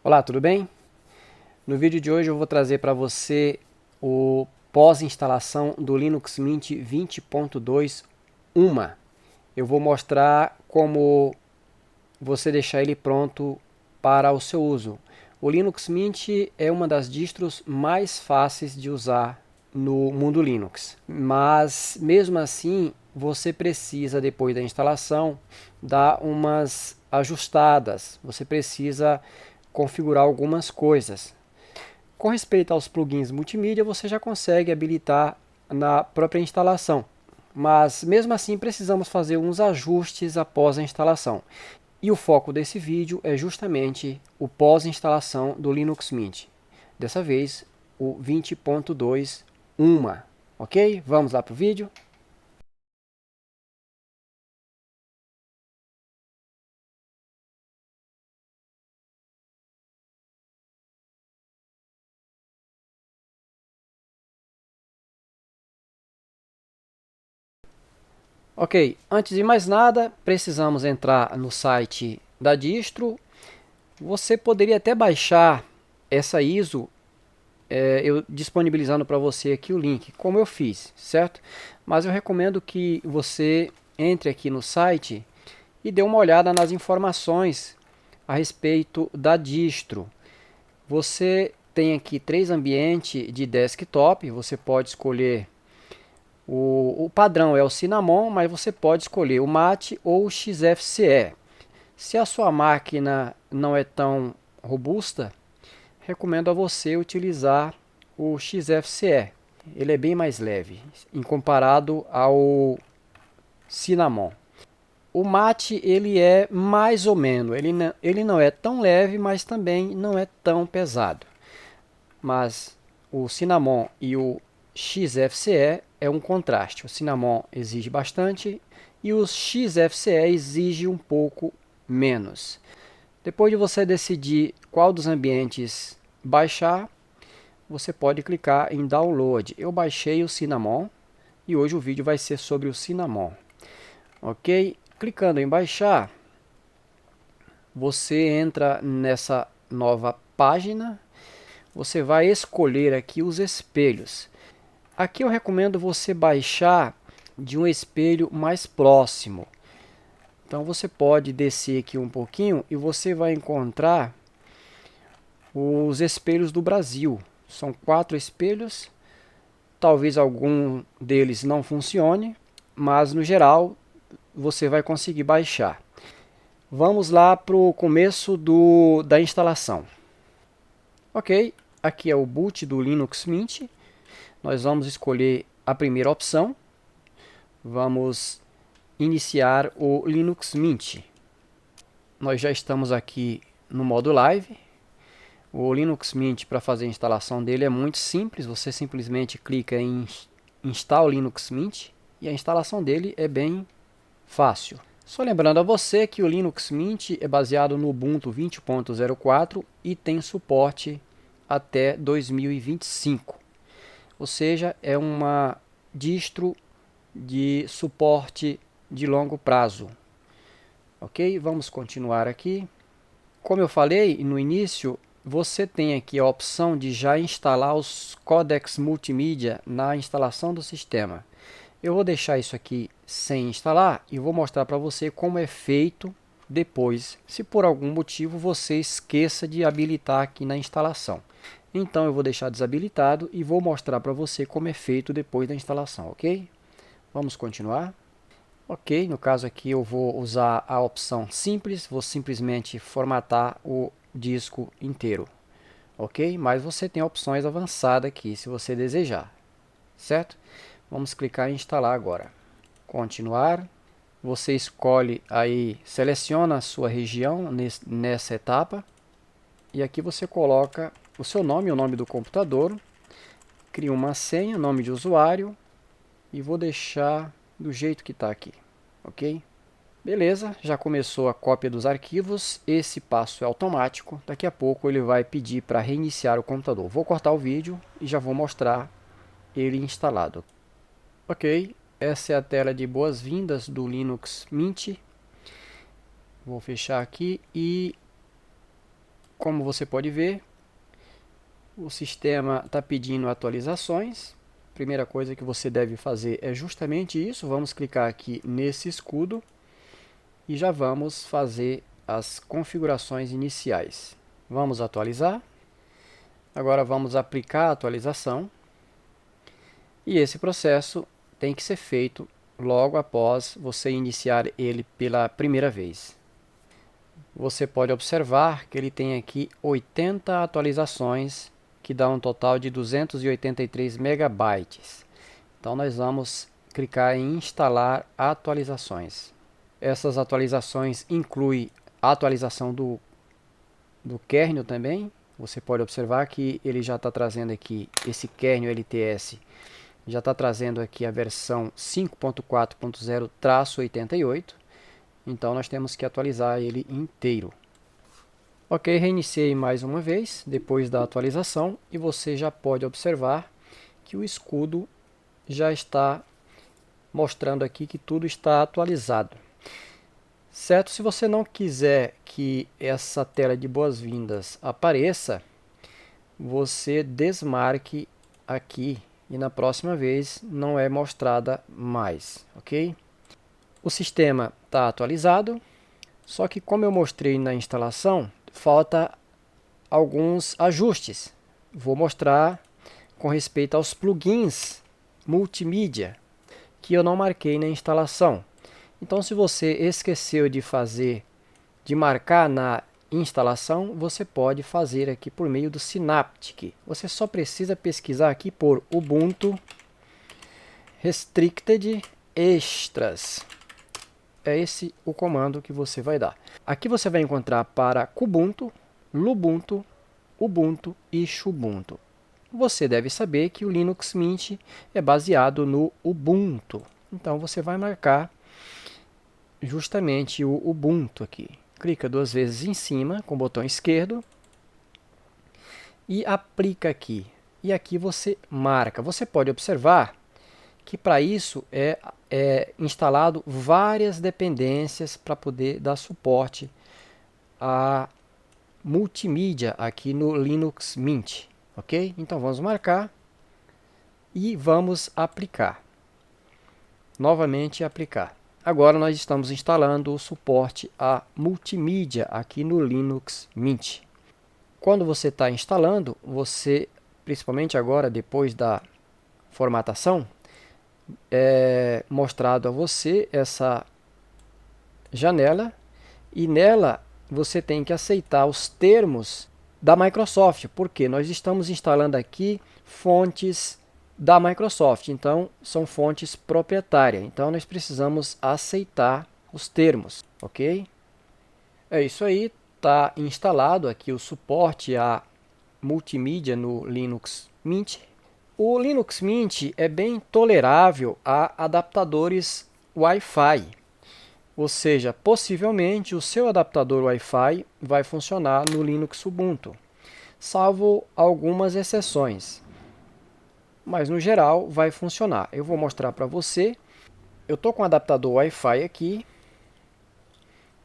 Olá, tudo bem? No vídeo de hoje eu vou trazer para você o pós-instalação do Linux Mint 20.2 UMA. Eu vou mostrar como você deixar ele pronto para o seu uso. O Linux Mint é uma das distros mais fáceis de usar no mundo Linux, mas mesmo assim você precisa, depois da instalação, dar umas ajustadas. Você precisa configurar algumas coisas. Com respeito aos plugins multimídia, você já consegue habilitar na própria instalação, mas mesmo assim precisamos fazer uns ajustes após a instalação. E o foco desse vídeo é justamente o pós-instalação do Linux Mint. Dessa vez, o 20.2 UMA. Ok? Vamos lá para o vídeo? Ok, antes de mais nada, precisamos entrar no site da distro. Você poderia até baixar essa ISO, eu disponibilizando para você aqui o link, como eu fiz, certo? Mas eu recomendo que você entre aqui no site e dê uma olhada nas informações a respeito da distro. Você tem aqui 3 ambientes de desktop, você pode escolher o padrão é o Cinnamon, mas você pode escolher o Mate ou o XFCE. Se a sua máquina não é tão robusta, recomendo a você utilizar o XFCE. Ele é bem mais leve em comparado ao Cinnamon. O Mate ele é mais ou menos, ele não é tão leve, mas também não é tão pesado. Mas o Cinnamon e o XFCE é um contraste. O Cinnamon exige bastante e o XFCE exige um pouco menos. Depois de você decidir qual dos ambientes baixar, você pode clicar em Download. Eu baixei o Cinnamon e hoje o vídeo vai ser sobre o Cinnamon. Ok? Clicando em baixar, você entra nessa nova página. Você vai escolher aqui os espelhos. Aqui eu recomendo você baixar de um espelho mais próximo. Então você pode descer aqui um pouquinho e você vai encontrar os espelhos do Brasil. São 4 espelhos. Talvez algum deles não funcione, mas no geral você vai conseguir baixar. Vamos lá para o começo da instalação. Ok, aqui é o boot do Linux Mint. Nós vamos escolher a primeira opção. Vamos iniciar o Linux Mint. Nós já estamos aqui no modo live. O Linux Mint, para fazer a instalação dele, é muito simples. Você simplesmente clica em Install Linux Mint e a instalação dele é bem fácil. Só lembrando a você que o Linux Mint é baseado no Ubuntu 20.04 e tem suporte até 2025. Ou seja, é uma distro de suporte de longo prazo. Ok? Vamos continuar aqui. Como eu falei no início, você tem aqui a opção de já instalar os codecs multimídia na instalação do sistema. Eu vou deixar isso aqui sem instalar e vou mostrar para você como é feito depois, se por algum motivo você esqueça de habilitar aqui na instalação. Então eu vou deixar desabilitado e vou mostrar para você como é feito depois da instalação, ok? Vamos continuar. Ok, no caso aqui eu vou usar a opção simples, vou simplesmente formatar o disco inteiro, ok? Mas você tem opções avançadas aqui se você desejar, certo? Vamos clicar em instalar agora. Continuar. Você escolhe aí, seleciona a sua região nessa etapa. E aqui você coloca o seu nome, o nome do computador. Cria uma senha, nome de usuário. E vou deixar do jeito que está aqui, ok? Beleza, já começou a cópia dos arquivos. Esse passo é automático. Daqui a pouco ele vai pedir para reiniciar o computador. Vou cortar o vídeo e já vou mostrar ele instalado. Ok, essa é a tela de boas-vindas do Linux Mint. Vou fechar aqui e como você pode ver, o sistema está pedindo atualizações. Primeira coisa que você deve fazer é justamente isso. Vamos clicar aqui nesse escudo e já vamos fazer as configurações iniciais. Vamos atualizar. Agora vamos aplicar a atualização. E esse processo tem que ser feito logo após você iniciar ele pela primeira vez. Você pode observar que ele tem aqui 80 atualizações, que dá um total de 283 megabytes. Então nós vamos clicar em instalar atualizações. Essas atualizações incluem a atualização do kernel também. Você pode observar que ele já está trazendo aqui, esse kernel LTS, já está trazendo aqui a versão 5.4.0-88. Então nós temos que atualizar ele inteiro. Ok, reiniciei mais uma vez, depois da atualização, e você já pode observar que o escudo já está mostrando aqui que tudo está atualizado. Certo? Se você não quiser que essa tela de boas-vindas apareça, você desmarque aqui e na próxima vez não é mostrada mais, ok? O sistema está atualizado, só que como eu mostrei na instalação, falta alguns ajustes. Vou mostrar com respeito aos plugins multimídia que eu não marquei na instalação. Então, se você esqueceu de marcar na instalação, você pode fazer aqui por meio do Synaptic. Você só precisa pesquisar aqui por Ubuntu Restricted Extras. É esse o comando que você vai dar. Aqui você vai encontrar para Kubuntu, Lubuntu, Ubuntu e Xubuntu. Você deve saber que o Linux Mint é baseado no Ubuntu. Então você vai marcar justamente o Ubuntu aqui. Clica duas vezes em cima com o botão esquerdo e aplica aqui. E aqui você marca. Você pode observar que para isso é instalado várias dependências para poder dar suporte a multimídia aqui no Linux Mint, ok? Então vamos marcar e vamos aplicar. Novamente aplicar. Agora nós estamos instalando o suporte a multimídia aqui no Linux Mint. Quando você está instalando, você, principalmente agora depois da formatação, é mostrado a você essa janela e nela você tem que aceitar os termos da Microsoft, porque nós estamos instalando aqui fontes da Microsoft, então são fontes proprietárias, então nós precisamos aceitar os termos, ok? É isso aí, está instalado aqui o suporte a multimídia no Linux Mint. O Linux Mint é bem tolerável a adaptadores Wi-Fi, ou seja, possivelmente o seu adaptador Wi-Fi vai funcionar no Linux Ubuntu, salvo algumas exceções, mas no geral vai funcionar. Eu vou mostrar para você. Eu estou com um adaptador Wi-Fi aqui,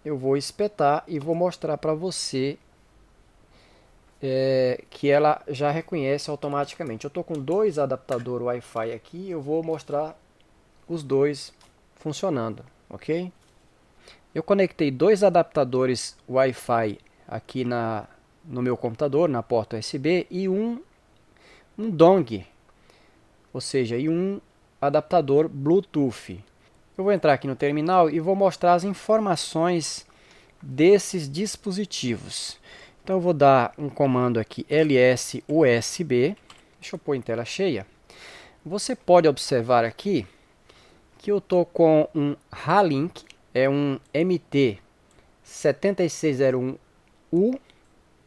eu vou espetar e vou mostrar para você que ela já reconhece automaticamente. Eu estou com dois adaptadores Wi-Fi aqui, eu vou mostrar os dois funcionando, ok? Eu conectei dois adaptadores Wi-Fi aqui no meu computador, na porta USB, e um dongle, ou seja, e um adaptador Bluetooth. Eu vou entrar aqui no terminal e vou mostrar as informações desses dispositivos. Então eu vou dar um comando aqui ls usb, deixa eu pôr em tela cheia. Você pode observar aqui que eu estou com um Halink, é um MT7601U,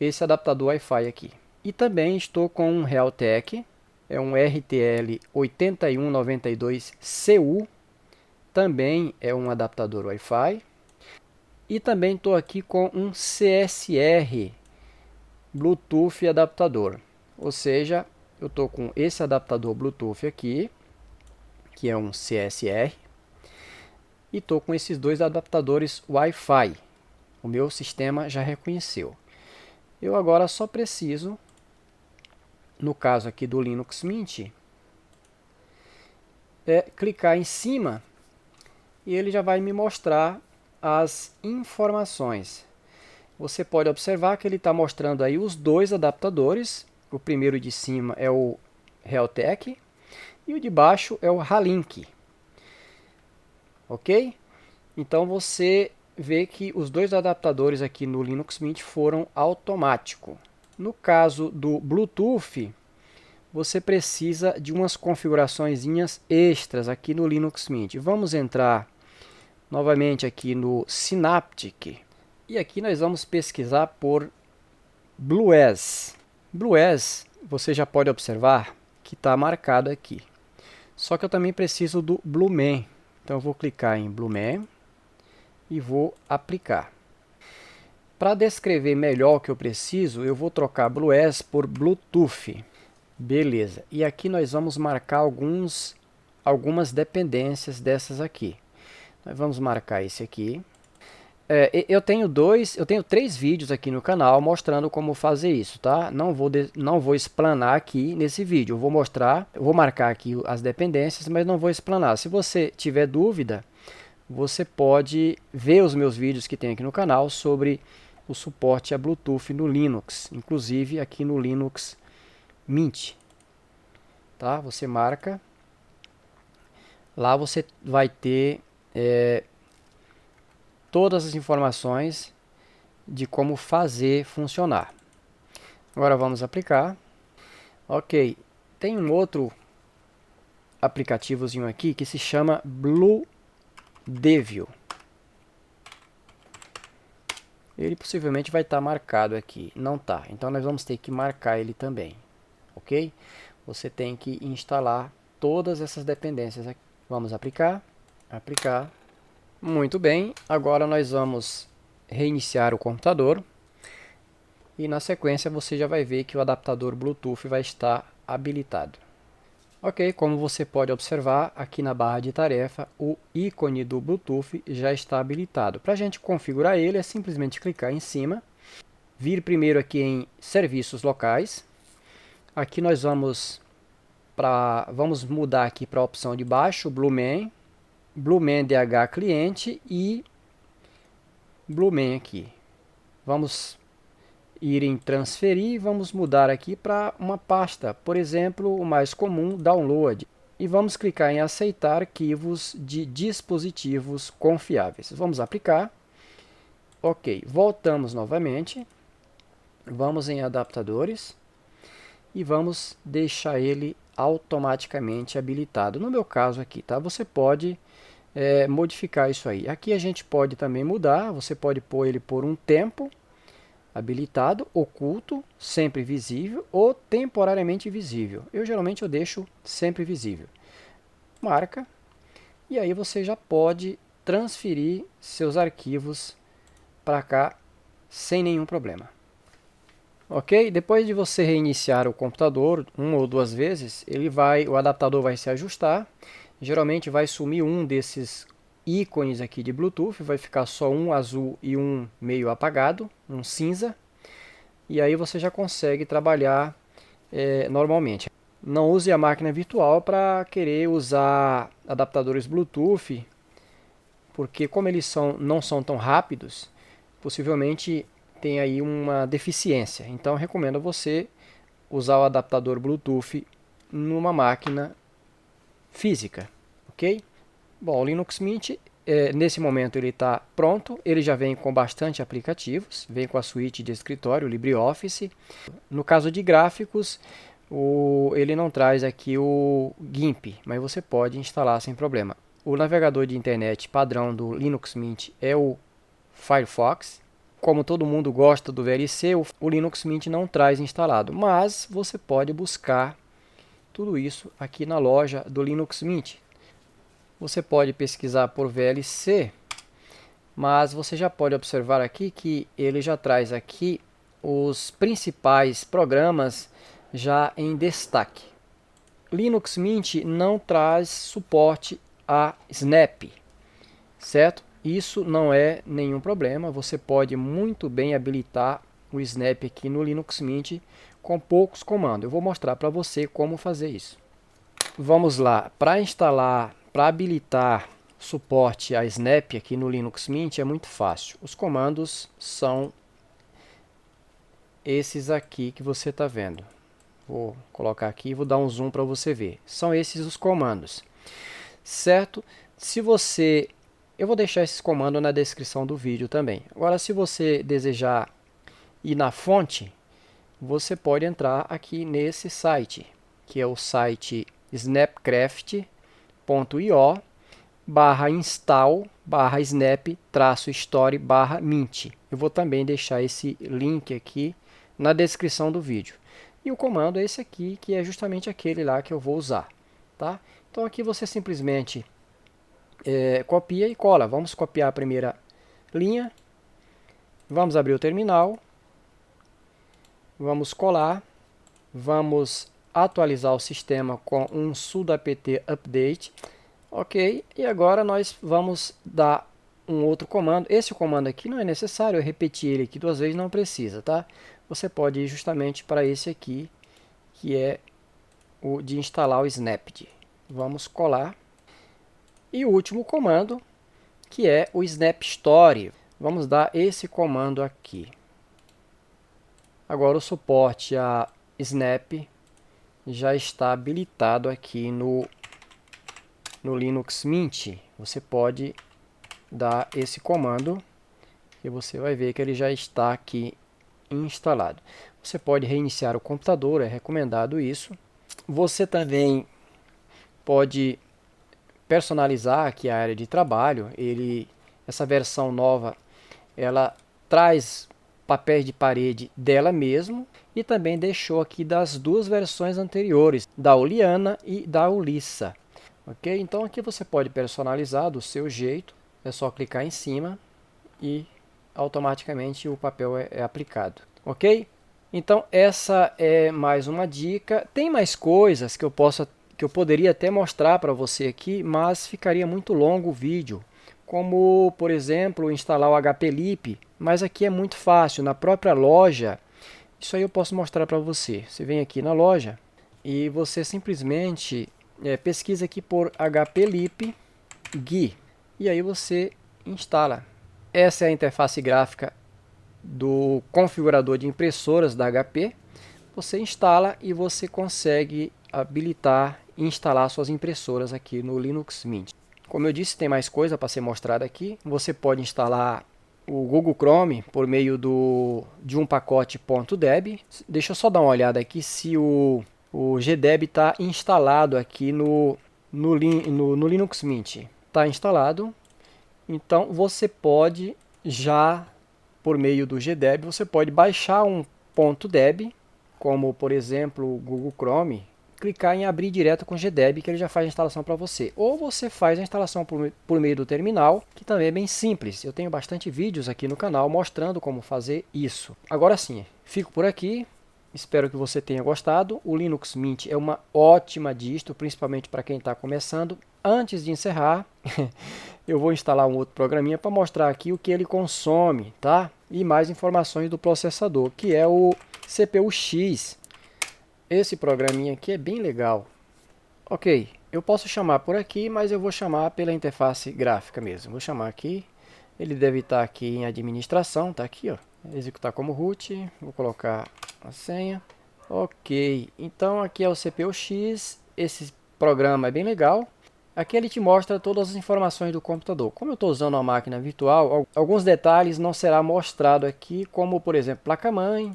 esse adaptador Wi-Fi aqui. E também estou com um Realtek, é um RTL8192CU, também é um adaptador Wi-Fi. E também estou aqui com um CSR Bluetooth adaptador, ou seja, eu estou com esse adaptador Bluetooth aqui, que é um CSR, e estou com esses dois adaptadores Wi-Fi. O meu sistema já reconheceu. Eu agora só preciso, no caso aqui do Linux Mint, clicar em cima e ele já vai me mostrar as informações. Você pode observar que ele está mostrando aí os dois adaptadores. O primeiro de cima é o Realtek e o de baixo é o Halink. Ok? Então você vê que os dois adaptadores aqui no Linux Mint foram automáticos. No caso do Bluetooth, você precisa de umas configurações extras aqui no Linux Mint. Vamos entrar novamente aqui no Synaptic. E aqui nós vamos pesquisar por BlueS. BlueS, você já pode observar que está marcado aqui. Só que eu também preciso do BlueMan. Então eu vou clicar em BlueMan e vou aplicar. Para descrever melhor o que eu preciso, eu vou trocar BlueS por Bluetooth. Beleza. E aqui nós vamos marcar algumas dependências dessas aqui. Nós vamos marcar esse aqui. Eu tenho 3 vídeos aqui no canal mostrando como fazer isso, tá? Não vou explanar aqui nesse vídeo. Eu vou marcar aqui as dependências, mas não vou explanar. Se você tiver dúvida, você pode ver os meus vídeos que tem aqui no canal sobre o suporte a Bluetooth no Linux, inclusive aqui no Linux Mint. Tá? Você marca. Lá você vai ter todas as informações de como fazer funcionar. Agora vamos aplicar. Ok, tem um outro aplicativozinho aqui que se chama BlueDevil. Ele possivelmente vai estar marcado aqui. Não está, então nós vamos ter que marcar ele também. Ok? Você tem que instalar todas essas dependências aqui. Vamos aplicar. Aplicar. Muito bem, agora nós vamos reiniciar o computador e na sequência você já vai ver que o adaptador Bluetooth vai estar habilitado. Ok, como você pode observar aqui na barra de tarefa, o ícone do Bluetooth já está habilitado. Para a gente configurar ele é simplesmente clicar em cima, vir primeiro aqui em serviços locais. Aqui nós vamos mudar aqui para a opção de baixo, BlueMan. BlueMan DH cliente e BlueMan aqui. Vamos ir em transferir, vamos mudar aqui para uma pasta, por exemplo, o mais comum, download. E vamos clicar em aceitar arquivos de dispositivos confiáveis. Vamos aplicar. Ok, voltamos novamente. Vamos em adaptadores e vamos deixar ele automaticamente habilitado. No meu caso aqui, tá? Você pode modificar isso aí. Aqui a gente pode também mudar, você pode pôr ele por um tempo habilitado, oculto, sempre visível ou temporariamente visível. Geralmente eu deixo sempre visível. Marca e aí você já pode transferir seus arquivos para cá sem nenhum problema. Ok? Depois de você reiniciar o computador 1 ou 2 vezes, o adaptador vai se ajustar. Geralmente vai sumir um desses ícones aqui de Bluetooth, vai ficar só um azul e um meio apagado, um cinza. E aí você já consegue trabalhar normalmente. Não use a máquina virtual para querer usar adaptadores Bluetooth, porque como eles não são tão rápidos, possivelmente tem aí uma deficiência. Então recomendo você usar o adaptador Bluetooth numa máquina física, ok? Bom, o Linux Mint, nesse momento ele está pronto, ele já vem com bastante aplicativos, vem com a suíte de escritório, LibreOffice. No caso de gráficos, ele não traz aqui o GIMP, mas você pode instalar sem problema. O navegador de internet padrão do Linux Mint é o Firefox. Como todo mundo gosta do VLC, o Linux Mint não traz instalado, mas você pode buscar tudo isso aqui na loja do Linux Mint. Você pode pesquisar por VLC, mas você já pode observar aqui que ele já traz aqui os principais programas já em destaque. Linux Mint não traz suporte a Snap, certo? Isso não é nenhum problema, você pode muito bem habilitar o Snap aqui no Linux Mint com poucos comandos. Eu vou mostrar para você como fazer isso. Vamos lá, para instalar, para habilitar suporte a Snap aqui no Linux Mint é muito fácil. Os comandos são esses aqui que você está vendo. Vou colocar aqui e vou dar um zoom para você ver. São esses os comandos, certo? Se você... Eu vou deixar esses comandos na descrição do vídeo também. Agora, se você desejar ir na fonte, você pode entrar aqui nesse site, que é o site snapcraft.io/install/snap-story/mint. Eu vou também deixar esse link aqui na descrição do vídeo. E o comando é esse aqui, que é justamente aquele lá que eu vou usar, tá? Então aqui você simplesmente copia e cola. Vamos copiar a primeira linha. Vamos abrir o terminal. Vamos colar. Vamos atualizar o sistema com um sudo apt update. Ok, e agora nós vamos dar um outro comando. Esse comando aqui não é necessário, eu repetir ele aqui 2 vezes, não precisa, tá? Você pode ir justamente para esse aqui, que é o de instalar o Snapd. Vamos colar. E o último comando, que é o Snap Story. Vamos dar esse comando aqui. Agora o suporte a Snap já está habilitado aqui no Linux Mint. Você pode dar esse comando e você vai ver que ele já está aqui instalado. Você pode reiniciar o computador, é recomendado isso. Você também pode personalizar aqui a área de trabalho. Essa versão nova, ela traz papéis de parede dela mesmo e também deixou aqui das 2 versões anteriores, da Uliana e da Ulissa. Ok? Então aqui você pode personalizar do seu jeito, é só clicar em cima e automaticamente o papel é aplicado. Ok? Então essa é mais uma dica. Tem mais coisas que eu poderia até mostrar para você aqui, mas ficaria muito longo o vídeo. Como, por exemplo, instalar o HPLIP, mas aqui é muito fácil, na própria loja, isso aí eu posso mostrar para você. Você vem aqui na loja e você simplesmente pesquisa aqui por HPLIP GUI, e aí você instala. Essa é a interface gráfica do configurador de impressoras da HP. Você instala e você consegue habilitar e instalar suas impressoras aqui no Linux Mint. Como eu disse, tem mais coisa para ser mostrada aqui. Você pode instalar o Google Chrome por meio de um pacote .deb. Deixa eu só dar uma olhada aqui se o GDeb está instalado aqui no Linux Mint. Está instalado. Então você pode já, por meio do GDeb, você pode baixar um .deb, como por exemplo o Google Chrome, clicar em abrir direto com o GDeb, que ele já faz a instalação para você. Ou você faz a instalação por meio do terminal, que também é bem simples. Eu tenho bastante vídeos aqui no canal mostrando como fazer isso. Agora sim, fico por aqui. Espero que você tenha gostado. O Linux Mint é uma ótima distro, principalmente para quem está começando. Antes de encerrar, eu vou instalar um outro programinha para mostrar aqui o que ele consome, tá? E mais informações do processador, que é o CPU-X. Esse programinha aqui é bem legal. Ok, eu posso chamar por aqui, mas eu vou chamar pela interface gráfica mesmo. Vou chamar aqui, ele deve estar aqui em administração, tá aqui, ó. Executar como root, vou colocar a senha. Ok, então aqui é o CPU-X, esse programa é bem legal. Aqui ele te mostra todas as informações do computador. Como eu estou usando uma máquina virtual, alguns detalhes não será mostrado aqui, como por exemplo placa-mãe,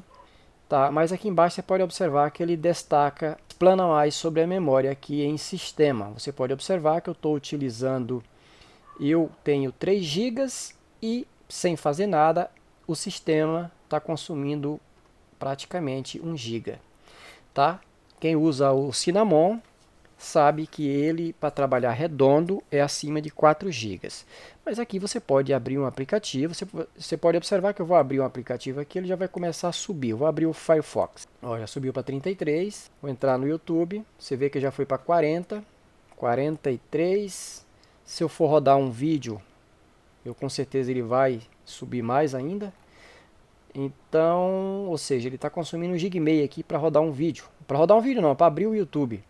tá? Mas aqui embaixo você pode observar que ele destaca, explana mais sobre a memória aqui em sistema. Você pode observar que eu estou utilizando, eu tenho 3 GB e sem fazer nada, o sistema está consumindo praticamente 1 GB, tá? Quem usa o Cinnamon sabe que ele, para trabalhar redondo, é acima de 4 GB. Mas aqui você pode abrir um aplicativo, você pode observar que eu vou abrir um aplicativo aqui, ele já vai começar a subir. Eu vou abrir o Firefox. Ó, já subiu para 33, vou entrar no YouTube, você vê que já foi para 40, 43. Se eu for rodar um vídeo, com certeza ele vai subir mais ainda. Então, ou seja, ele está consumindo 1,5 GB aqui para rodar um vídeo. Para rodar um vídeo não, para abrir o YouTube.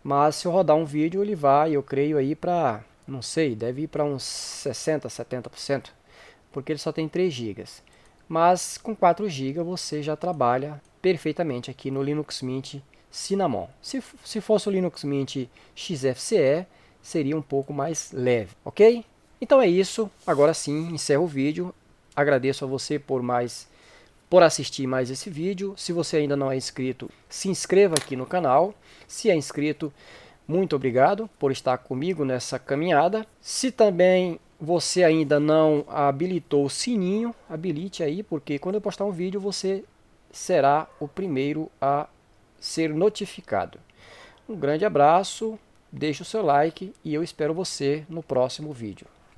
Mas se eu rodar um vídeo, ele vai, eu creio aí para, não sei, deve ir para uns 60, 70%, porque ele só tem 3 GB. Mas com 4 GB você já trabalha perfeitamente aqui no Linux Mint Cinnamon. Se fosse o Linux Mint XFCE, seria um pouco mais leve, ok? Então é isso, agora sim, encerro o vídeo. Agradeço a você por assistir mais esse vídeo. Se você ainda não é inscrito, se inscreva aqui no canal. Se é inscrito, muito obrigado por estar comigo nessa caminhada. Se também você ainda não habilitou o sininho, habilite aí, porque quando eu postar um vídeo, você será o primeiro a ser notificado. Um grande abraço, deixe o seu like e eu espero você no próximo vídeo.